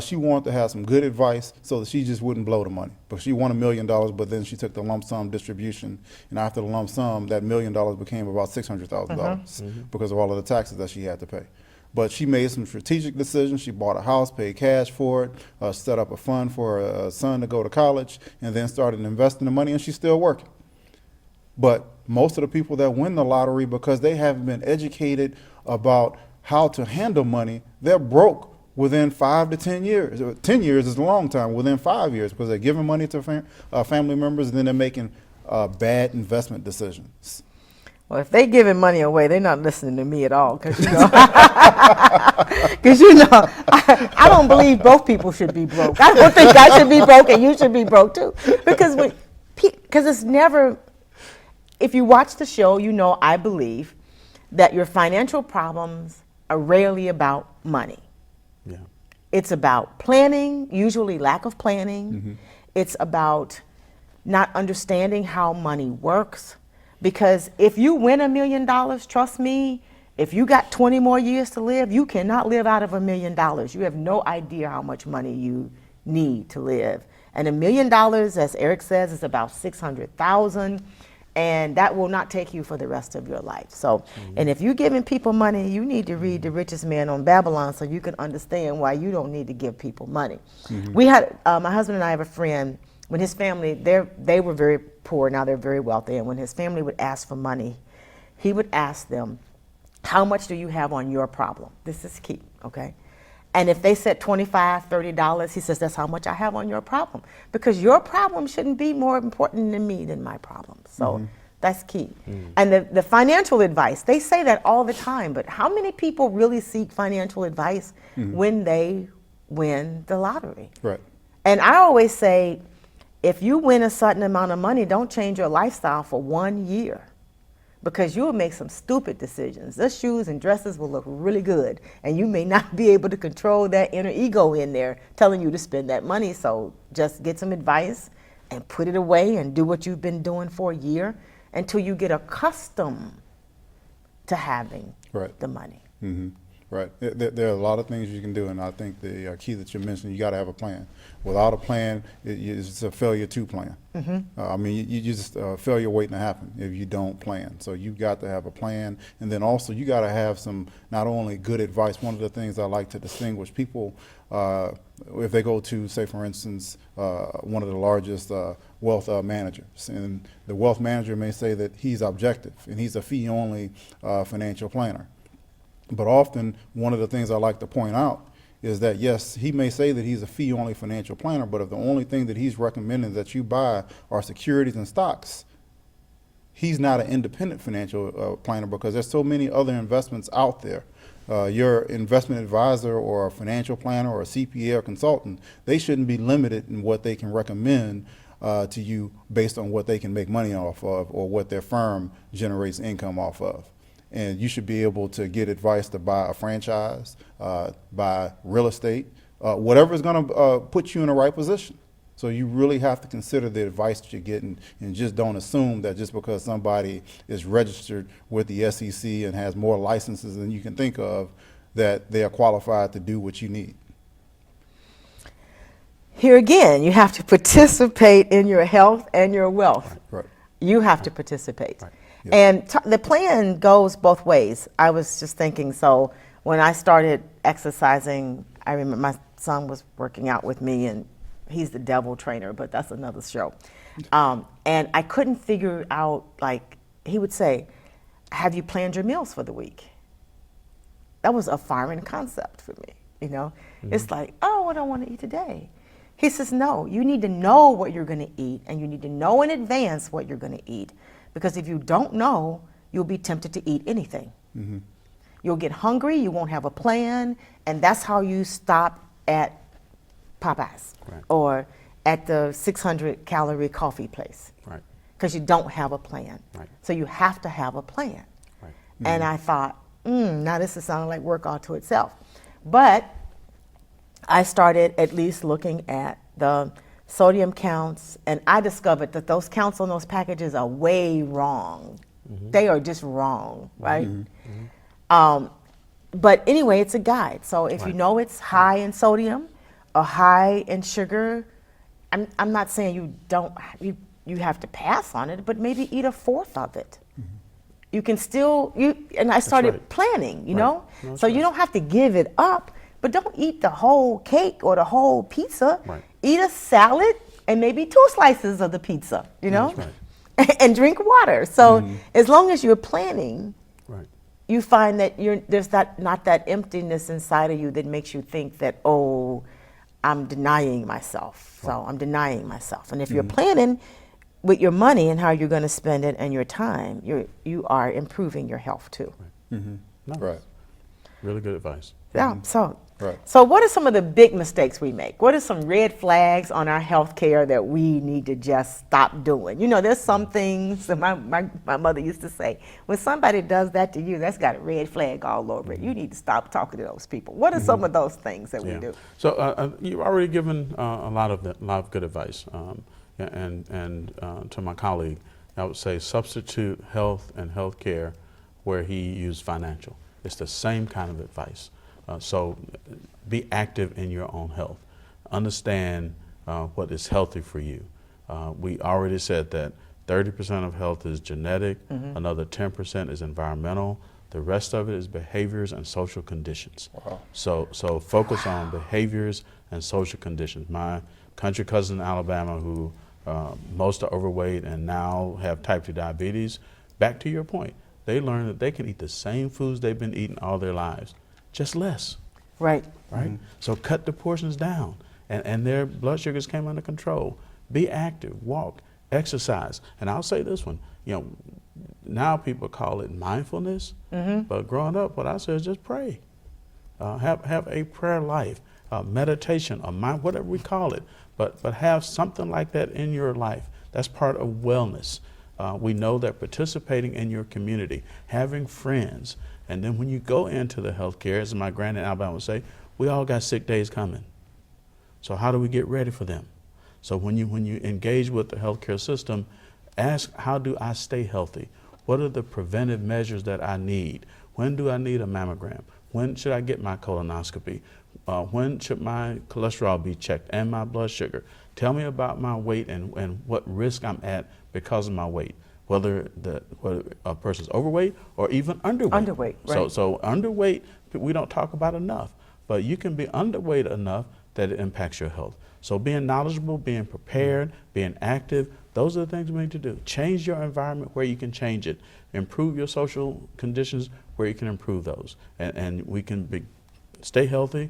she wanted to have some good advice so that she just wouldn't blow the money. But she won $1 million, but then she took the lump sum distribution, and after the lump sum, that $1 million became about $600,000 because of all of the taxes that she had to pay. But she made some strategic decisions. She bought a house, paid cash for it, set up a fund for her son to go to college, and then started investing the money, and she's still working. But most of the people that win the lottery, because they haven't been educated about how to handle money, they're broke within 5 to 10 years. 10 years is a long time, within 5 years, because they're giving money to family members, and then they're making bad investment decisions.
Well, if they giving money away, they're not listening to me at all, because I don't believe both people should be broke. I don't think I should be broke and you should be broke too, because it's never. If you watch the show, you know I believe that your financial problems are rarely about money.
Yeah,
it's about planning, usually lack of planning. It's about not understanding how money works. Because if you win $1 million, trust me, if you got 20 more years to live, you cannot live out of $1 million. You have no idea how much money you need to live. And $1 million, as Eric says, is about $600,000, and that will not take you for the rest of your life. So, and if you're giving people money, you need to read The Richest Man on Babylon so you can understand why you don't need to give people money. We had, my husband and I have a friend. When his family, they were very poor, now they're very wealthy, and when his family would ask for money, he would ask them, how much do you have on your problem? This is key, okay? And if they said $25, $30, he says, that's how much I have on your problem. Because your problem shouldn't be more important to me than my problem. So that's key. And the financial advice, they say that all the time, but how many people really seek financial advice when they win the lottery?
Right.
And I always say, if you win a certain amount of money, don't change your lifestyle for 1 year, because you'll make some stupid decisions. The shoes and dresses will look really good, and you may not be able to control that inner ego in there telling you to spend that money. So just get some advice and put it away and do what you've been doing for a year until you get accustomed to having the money.
Right. There are a lot of things you can do, and I think the key that you mentioned, you got to have a plan. Without a plan, it's a failure to plan. I mean, you just failure waiting to happen if you don't plan. So you got to have a plan, and then also you got to have some not only good advice. One of the things I like to distinguish, people if they go to, say, for instance, one of the largest wealth managers, and the wealth manager may say that he's objective and he's a fee-only financial planner. But often, one of the things I like to point out is that, yes, he may say that he's a fee-only financial planner, but if the only thing that he's recommending that you buy are securities and stocks, he's not an independent financial planner, because there's so many other investments out there. Your investment advisor or a financial planner or a CPA or consultant, they shouldn't be limited in what they can recommend to you based on what they can make money off of or what their firm generates income off of. And you should be able to get advice to buy a franchise, buy real estate, whatever is going to put you in the right position. So you really have to consider the advice that you're getting, and just don't assume that just because somebody is registered with the SEC and has more licenses than you can think of, that they are qualified to do what you need.
Here again, you have to participate in your health and your wealth.
Right.
You have to participate.
Yes.
And the plan goes both ways. I was just thinking, so when I started exercising, I remember my son was working out with me, and he's the devil trainer, but that's another show. And I couldn't figure out, like, he would say, have you planned your meals for the week? That was a foreign concept for me, you know? Mm-hmm. It's like, oh, what do I want to eat today? He says, no, you need to know what you're going to eat, and you need to know in advance what you're going to eat. Because if you don't know, you'll be tempted to eat anything. Mm-hmm. You'll get hungry, you won't have a plan, and that's how you stop at Popeyes, right, or at the 600-calorie coffee place. Right. Because you don't have a plan. Right. So you have to have a plan. Right. Mm-hmm. And I thought, now this is sounding like work all to itself. But I started at least looking at the sodium counts, and I discovered that those counts on those packages are way wrong. Mm-hmm. They are just wrong, right? Mm-hmm. Mm-hmm. But anyway, it's a guide. So if you know it's high in sodium or high in sugar, I'm not saying you have to pass on it, but maybe eat a fourth of it. Mm-hmm. You can still, and I started planning, you know? No, so you don't have to give it up, but don't eat the whole cake or the whole pizza. Right. Eat a salad and maybe 2 slices of the pizza, you know? Right. And drink water. So as long as you're planning, you find that there's not that emptiness inside of you that makes you think that, oh, I'm denying myself. So I'm denying myself. And if you're planning with your money and how you're going to spend it and your time, you are improving your health too.
Right. Mm-hmm. No. Right. Really good advice.
Yeah. So what are some of the big mistakes we make? What are some red flags on our health care that we need to just stop doing? You know, there's some things, and my mother used to say, when somebody does that to you, that's got a red flag all over it. You need to stop talking to those people. What are some of those things that we do?
So you've already given a lot of good advice. And to my colleague, I would say substitute health and health care where he used financial. It's the same kind of advice. So be active in your own health. Understand what is healthy for you. We already said that 30% of health is genetic, another 10% is environmental, the rest of it is behaviors and social conditions. Wow. So focus on behaviors and social conditions. My country cousin in Alabama who most are overweight and now have type 2 diabetes, back to your point, they learn that they can eat the same foods they've been eating all their lives, just less.
Right.
Right? So cut the portions down, and their blood sugars came under control. Be active, walk, exercise. And I'll say this one, now people call it mindfulness, but growing up, what I said is just pray. Have a prayer life, meditation, or mind, whatever we call it, but have something like that in your life. That's part of wellness. We know that participating in your community, having friends, and then when you go into the healthcare, as my granddad in Alabama would say, we all got sick days coming. So how do we get ready for them? So when you engage with the healthcare system, ask, how do I stay healthy? What are the preventive measures that I need? When do I need a mammogram? When should I get my colonoscopy? When should my cholesterol be checked and my blood sugar? Tell me about my weight and what risk I'm at because of my weight. Whether a person's overweight or even underweight.
Underweight, right.
So underweight, we don't talk about enough. But you can be underweight enough that it impacts your health. So being knowledgeable, being prepared, being active, those are the things we need to do. Change your environment where you can change it. Improve your social conditions where you can improve those. And we can stay healthy,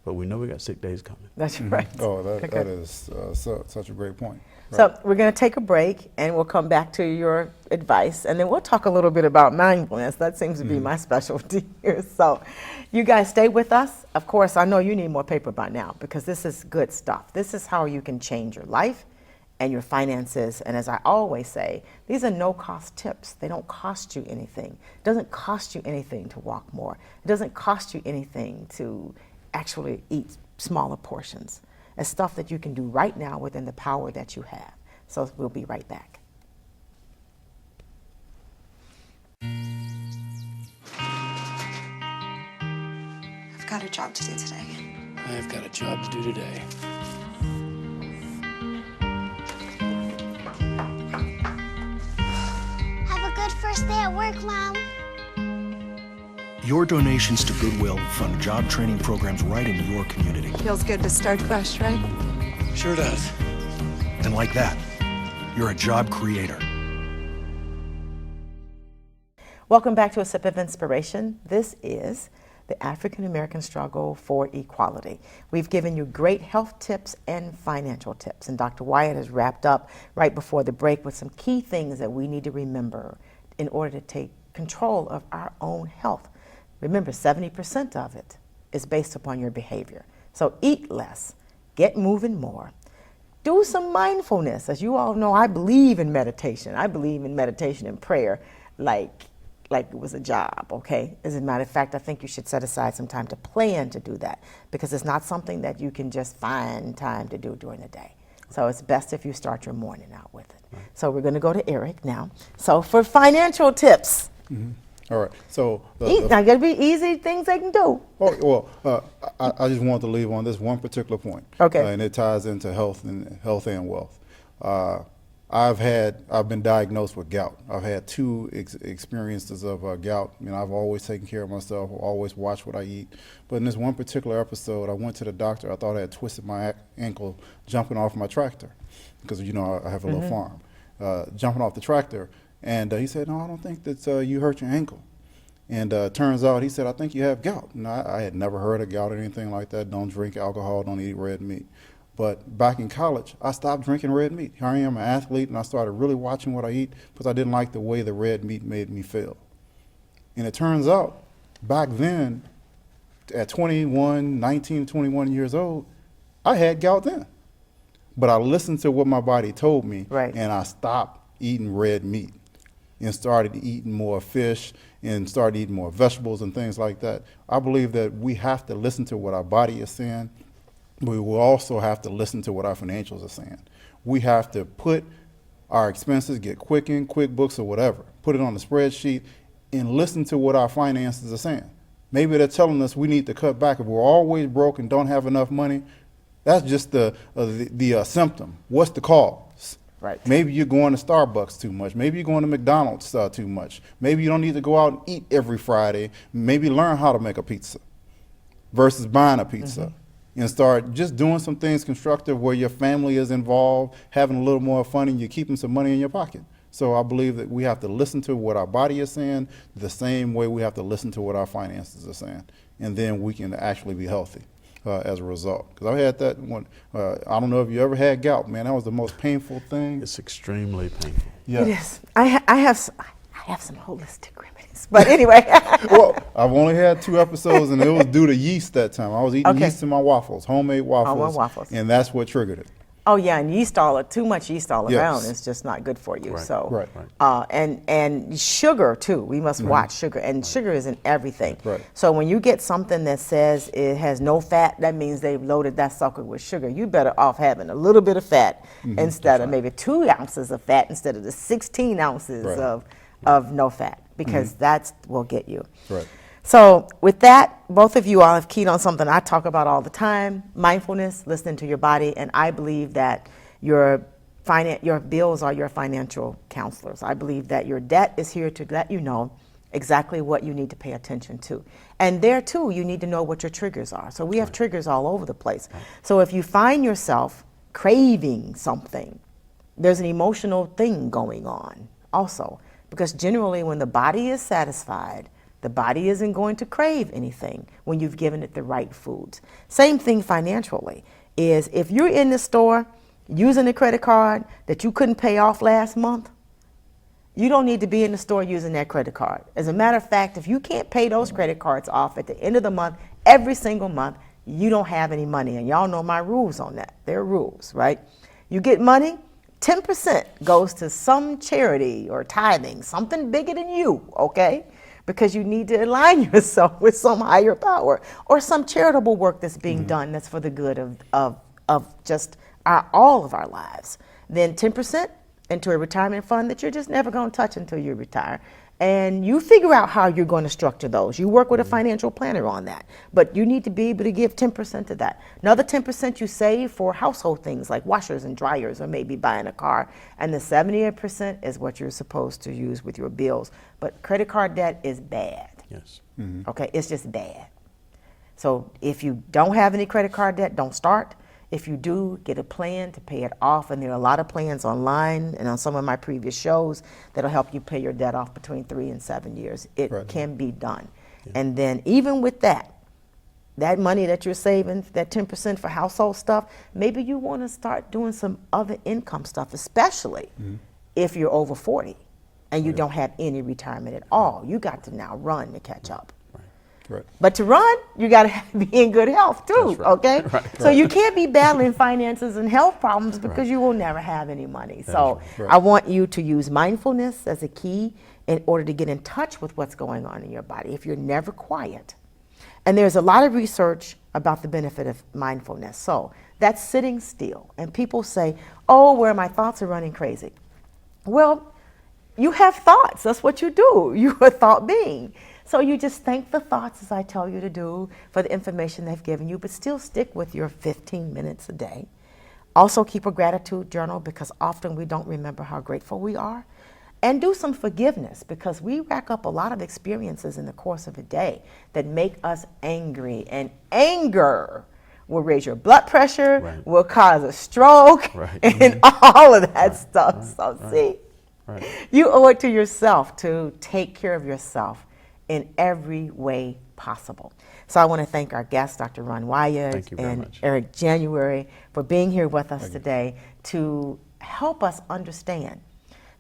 but we know we got sick days coming.
That's right.
Oh, that is such a great point. Right.
So we're going to take a break, and we'll come back to your advice, and then we'll talk a little bit about mindfulness. That seems to be my specialty here. So you guys stay with us. Of course, I know you need more paper by now because this is good stuff. This is how you can change your life and your finances. And as I always say, these are no-cost tips. They don't cost you anything. It doesn't cost you anything to walk more. It doesn't cost you anything to actually eat smaller portions. It's stuff that you can do right now within the power that you have. So we'll be right back.
I've got a job to do today.
I've got a job to do today.
Have a good first day at work, Mom.
Your donations to Goodwill fund job training programs right in your community.
Feels good to start fresh, right?
Sure does.
And like that, you're a job creator.
Welcome back to A Sip of Inspiration. This is the African American struggle for equality. We've given you great health tips and financial tips, and Dr. Wyatt has wrapped up right before the break with some key things that we need to remember in order to take control of our own health. Remember, 70% of it is based upon your behavior. So eat less, get moving more, do some mindfulness. As you all know, I believe in meditation. I believe in meditation and prayer like it was a job, okay? As a matter of fact, I think you should set aside some time to plan to do that because it's not something that you can just find time to do during the day. So it's best if you start your morning out with it. So we're going to go to Eric now. So for financial tips.
All right. So
Now, got to be easy things they can do.
I just want to leave on this one particular point.
Okay.
And it ties into health and wealth. I've been diagnosed with gout. I've had two experiences of gout. You know, I've always taken care of myself, always watch what I eat. But in this one particular episode, I went to the doctor. I thought I had twisted my ankle jumping off my tractor because, you know, I have a little farm. Jumping off the tractor. And he said, no, I don't think that you hurt your ankle. And turns out, he said, I think you have gout. And I had never heard of gout or anything like that. Don't drink alcohol, don't eat red meat. But back in college, I stopped drinking red meat. Here I am, an athlete, and I started really watching what I eat because I didn't like the way the red meat made me feel. And it turns out, back then, at 19, 21 years old, I had gout then. But I listened to what my body told me, and I stopped eating red meat and started eating more fish and started eating more vegetables and things like that. I believe that we have to listen to what our body is saying. We will also have to listen to what our financials are saying. We have to put our expenses, get Quicken, QuickBooks, or whatever, put it on the spreadsheet and listen to what our finances are saying. Maybe they're telling us we need to cut back. If we're always broke and don't have enough money, that's just the symptom. What's the cause?
Right.
Maybe you're going to Starbucks too much. Maybe you're going to McDonald's too much. Maybe you don't need to go out and eat every Friday. Maybe learn how to make a pizza versus buying a pizza. And start just doing some things constructive where your family is involved, having a little more fun, and you're keeping some money in your pocket. So I believe that we have to listen to what our body is saying the same way we have to listen to what our finances are saying. And then we can actually be healthy as a result. Because I had that one, I don't know if you ever had gout, man. That was the most painful thing.
It's extremely painful.
Yeah.
It is. I have some holistic remedies. But anyway.
Well, I've only had 2 episodes, and it was due to yeast that time. I was eating yeast in my waffles, homemade waffles. And that's what triggered it.
Oh yeah, and too much yeast all around is just not good for you.
Right.
So,
Right.
And sugar too. We must watch sugar, and sugar is in everything.
Right.
So when you get something that says it has no fat, that means they've loaded that sucker with sugar. You better off having a little bit of fat instead of maybe 2 ounces of fat instead of the 16 ounces of no fat, because that will get you.
Right.
So with that, both of you all have keyed on something I talk about all the time: mindfulness, listening to your body. And I believe that your bills are your financial counselors. I believe that your debt is here to let you know exactly what you need to pay attention to. And there too, you need to know what your triggers are. So we have triggers all over the place. So if you find yourself craving something, there's an emotional thing going on also. Because generally when the body is satisfied, the body isn't going to crave anything when you've given it the right foods. Same thing financially is if you're in the store using a credit card that you couldn't pay off last month, you don't need to be in the store using that credit card. As a matter of fact, if you can't pay those credit cards off at the end of the month, every single month, you don't have any money. And y'all know my rules on that. They're rules, right? You get money, 10% goes to some charity or tithing, something bigger than you, okay? Because you need to align yourself with some higher power or some charitable work that's being done that's for the good of just all of our lives. Then 10% into a retirement fund that you're just never going to touch until you retire. And you figure out how you're going to structure those. You work with a financial planner on that. But you need to be able to give 10% of that. Another 10% you save for household things like washers and dryers or maybe buying a car. And the 70% is what you're supposed to use with your bills. But credit card debt is bad.
Yes.
Okay, it's just bad. So if you don't have any credit card debt, don't start. If you do, get a plan to pay it off, and there are a lot of plans online and on some of my previous shows that'll help you pay your debt off between 3 and 7 years. It can be done. Yeah. And then even with that money that you're saving, that 10% for household stuff, maybe you want to start doing some other income stuff, especially if you're over 40 and you don't have any retirement at all. You got to now run to catch up.
Right.
But to run, you got to be in good health too, okay? So you can't be battling finances and health problems because you will never have any money. So I want you to use mindfulness as a key in order to get in touch with what's going on in your body if you're never quiet. And there's a lot of research about the benefit of mindfulness. So that's sitting still. And people say, oh, where my thoughts are running crazy. Well, you have thoughts. That's what you do. You're a thought being. So you just thank the thoughts, as I tell you to do, for the information they've given you, but still stick with your 15 minutes a day. Also keep a gratitude journal because often we don't remember how grateful we are. And do some forgiveness because we rack up a lot of experiences in the course of a day that make us angry. And anger will raise your blood pressure, will cause a stroke, and all of that stuff. So see, you owe it to yourself to take care of yourself in every way possible. So I want to thank our guests, Dr. Ron Wyatt and Eric January, for being here with us today to help us understand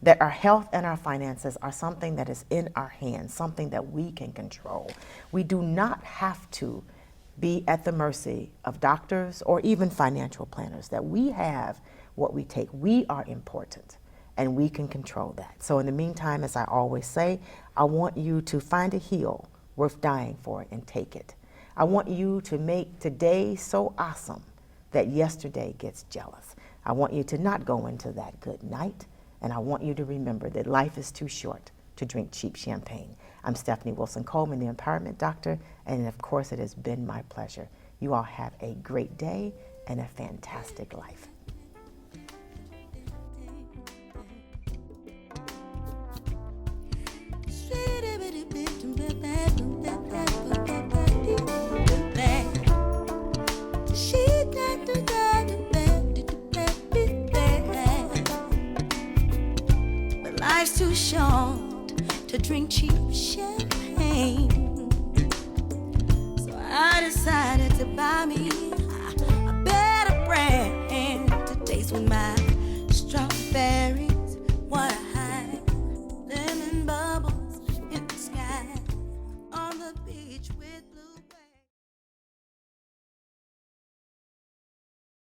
that our health and our finances are something that is in our hands, something that we can control. We do not have to be at the mercy of doctors or even financial planners, that we have what we take. We are important. And we can control that. So in the meantime, as I always say, I want you to find a heel worth dying for and take it. I want you to make today so awesome that yesterday gets jealous. I want you to not go into that good night, and I want you to remember that life is too short to drink cheap champagne. I'm Stephanie Wilson-Coleman, the Empowerment Doctor, and of course it has been my pleasure. You all have a great day and a fantastic life.
But life's too short to drink cheap champagne, so I decided to buy me a better brand